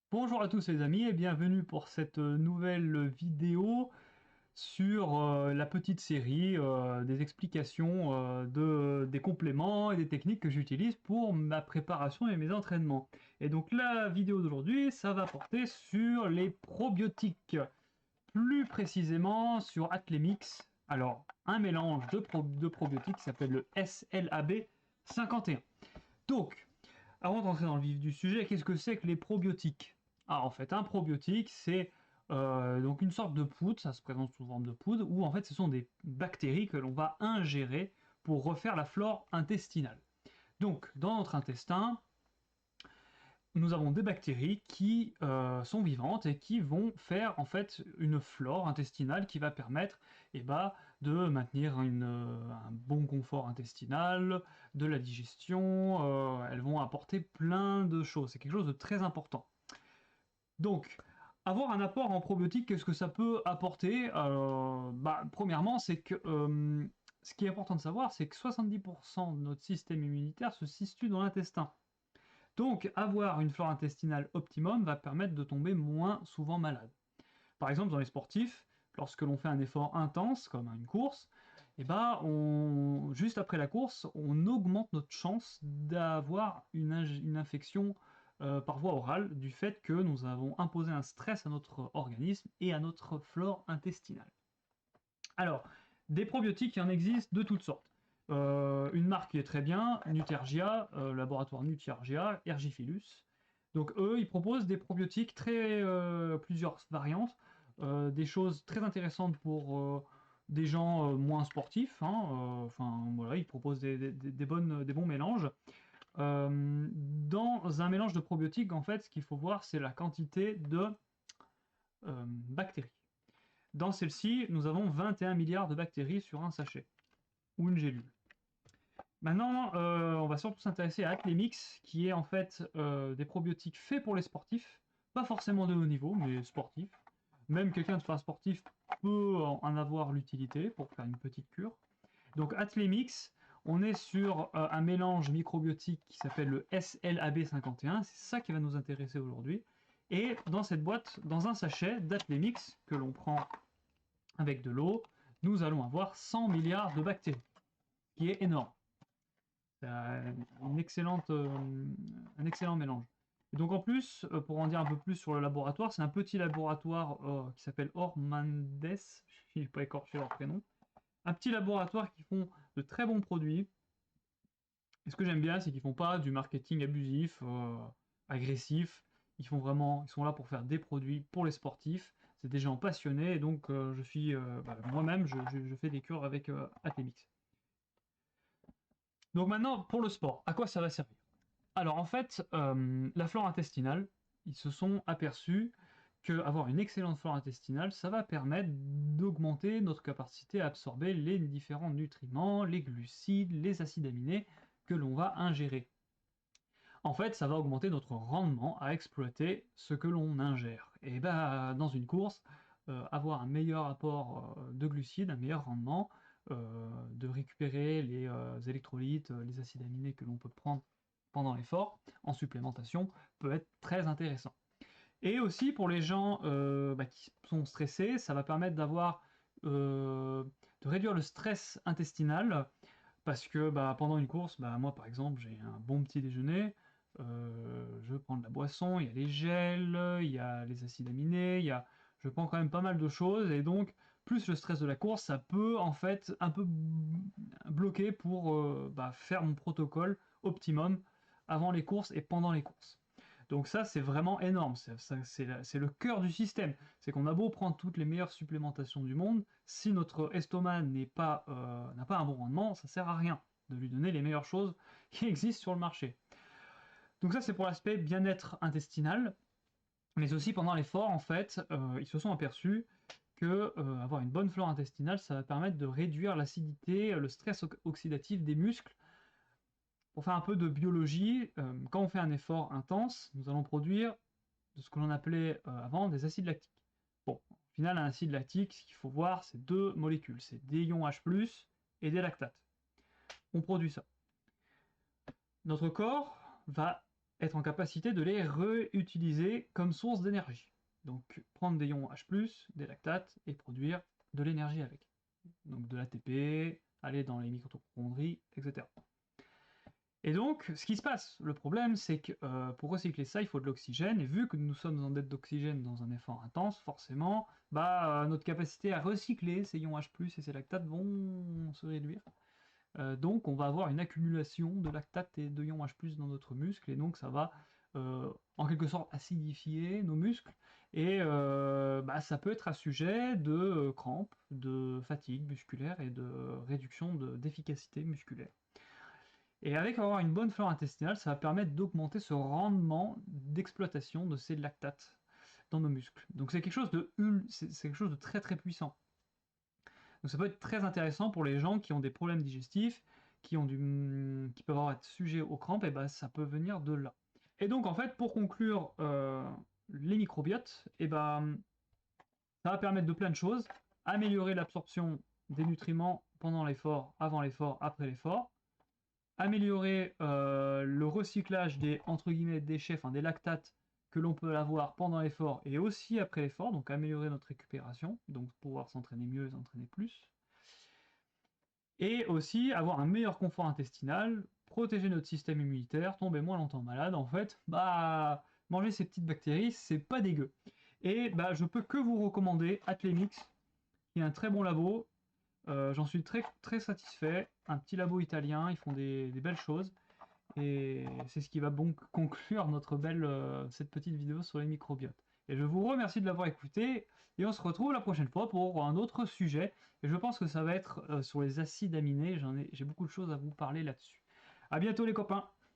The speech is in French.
Bonjour à tous les amis et bienvenue pour cette nouvelle vidéo sur la petite série des explications des compléments et des techniques que j'utilise pour ma préparation et mes entraînements. Et donc la vidéo d'aujourd'hui, ça va porter sur les probiotiques, plus précisément sur Atlemix. Alors, un mélange de probiotiques qui s'appelle le SLAB 51. Donc, avant d'entrer dans le vif du sujet, qu'est-ce que c'est que les probiotiques? Ah, en fait, un probiotique, c'est donc une sorte de poudre, ça se présente sous forme de poudre, où en fait ce sont des bactéries que l'on va ingérer pour refaire la flore intestinale. Donc, dans notre intestin, nous avons des bactéries qui sont vivantes et qui vont faire en fait une flore intestinale qui va permettre de maintenir un bon confort intestinal, de la digestion, elles vont apporter plein de choses, c'est quelque chose de très important. Donc, avoir un apport en probiotiques, qu'est-ce que ça peut apporter? Premièrement, c'est que ce qui est important de savoir, c'est que 70% de notre système immunitaire se situe dans l'intestin. Donc, avoir une flore intestinale optimum va permettre de tomber moins souvent malade. Par exemple, dans les sportifs, lorsque l'on fait un effort intense, comme une course, juste après la course, on augmente notre chance d'avoir une infection par voie orale du fait que nous avons imposé un stress à notre organisme et à notre flore intestinale. Alors, des probiotiques, il en existe de toutes sortes. Une marque qui est très bien, Nutergia, laboratoire Nutergia, Ergiphilus. Donc eux, ils proposent des probiotiques plusieurs variantes, des choses très intéressantes pour des gens moins sportifs. Enfin voilà, ils proposent des bons mélanges. Dans un mélange de probiotiques, en fait, ce qu'il faut voir, c'est la quantité de bactéries. Dans celle-ci, nous avons 21 milliards de bactéries sur un sachet ou une gélule. Maintenant, on va surtout s'intéresser à Atlemix, qui est en fait des probiotiques faits pour les sportifs, pas forcément de haut niveau, mais sportifs. Même quelqu'un de pas sportif peut en avoir l'utilité pour faire une petite cure. Donc Atlemix, on est sur un mélange microbiotique qui s'appelle le SLAB51, c'est ça qui va nous intéresser aujourd'hui. Et dans cette boîte, dans un sachet d'Atlemix que l'on prend avec de l'eau, nous allons avoir 100 milliards de bactéries, qui est énorme. C'est un excellent mélange. Et donc en plus, pour en dire un peu plus sur le laboratoire, c'est un petit laboratoire qui s'appelle Ormandes, je n'ai pas écorché leur prénom. Un petit laboratoire qui font de très bons produits. Et ce que j'aime bien, c'est qu'ils font pas du marketing abusif, agressif. Ils sont là pour faire des produits pour les sportifs. C'est des gens passionnés, et donc moi-même, je fais des cures avec Atlemix. Donc maintenant, pour le sport, à quoi ça va servir? Alors en fait, la flore intestinale, ils se sont aperçus qu'avoir une excellente flore intestinale, ça va permettre d'augmenter notre capacité à absorber les différents nutriments, les glucides, les acides aminés que l'on va ingérer. En fait, ça va augmenter notre rendement à exploiter ce que l'on ingère. Et dans une course, avoir un meilleur apport de glucides, un meilleur rendement, de récupérer les électrolytes, les acides aminés que l'on peut prendre pendant l'effort, en supplémentation, peut être très intéressant. Et aussi pour les gens qui sont stressés, ça va permettre de réduire le stress intestinal, parce que pendant une course, moi par exemple, j'ai un bon petit déjeuner, je prends de la boisson, il y a les gels, il y a les acides aminés, je prends quand même pas mal de choses, et donc plus le stress de la course, ça peut en fait un peu bloquer pour faire mon protocole optimum avant les courses et pendant les courses. Donc ça, c'est vraiment énorme. C'est le cœur du système. C'est qu'on a beau prendre toutes les meilleures supplémentations du monde, si notre estomac n'a pas un bon rendement, ça sert à rien de lui donner les meilleures choses qui existent sur le marché. Donc ça, c'est pour l'aspect bien-être intestinal, mais aussi pendant l'effort, en fait, ils se sont aperçus que avoir une bonne flore intestinale, ça va permettre de réduire l'acidité, le stress oxydatif des muscles. Pour faire un peu de biologie, quand on fait un effort intense, nous allons produire de ce que l'on appelait avant des acides lactiques. Bon, au final, un acide lactique, ce qu'il faut voir, c'est deux molécules, c'est des ions H+, et des lactates. On produit ça. Notre corps va être en capacité de les réutiliser comme source d'énergie. Donc prendre des ions H+, des lactates, et produire de l'énergie avec. Donc de l'ATP, aller dans les mitochondries, etc. Et donc, ce qui se passe, le problème, c'est que pour recycler ça, il faut de l'oxygène, et vu que nous sommes en dette d'oxygène dans un effort intense, forcément, notre capacité à recycler ces ions H+, et ces lactates vont se réduire. Donc on va avoir une accumulation de lactate et de ions H+ dans notre muscle, et donc ça va en quelque sorte acidifier nos muscles, et ça peut être un sujet de crampes, de fatigue musculaire et de réduction d'efficacité musculaire. Et avec avoir une bonne flore intestinale, ça va permettre d'augmenter ce rendement d'exploitation de ces lactates dans nos muscles. Donc c'est quelque chose de très très puissant. Donc ça peut être très intéressant pour les gens qui ont des problèmes digestifs, qui peuvent avoir être sujets aux crampes, et ça peut venir de là. Et donc en fait, pour conclure les microbiotes, ça va permettre de plein de choses, améliorer l'absorption des nutriments pendant l'effort, avant l'effort, après l'effort, améliorer le recyclage des entre guillemets déchets, enfin des lactates que l'on peut avoir pendant l'effort et aussi après l'effort, donc améliorer notre récupération, donc pouvoir s'entraîner mieux, s'entraîner plus, et aussi avoir un meilleur confort intestinal, protéger notre système immunitaire, tomber moins longtemps malade. En fait, manger ces petites bactéries, c'est pas dégueu. Et je peux que vous recommander Atlemix, qui est un très bon labo. J'en suis très, très satisfait. Un petit labo italien, ils font des belles choses. Et c'est ce qui va donc conclure cette petite vidéo sur les microbiotes. Et je vous remercie de l'avoir écouté. Et on se retrouve la prochaine fois pour un autre sujet. Et je pense que ça va être sur les acides aminés. J'ai beaucoup de choses à vous parler là-dessus. A bientôt les copains!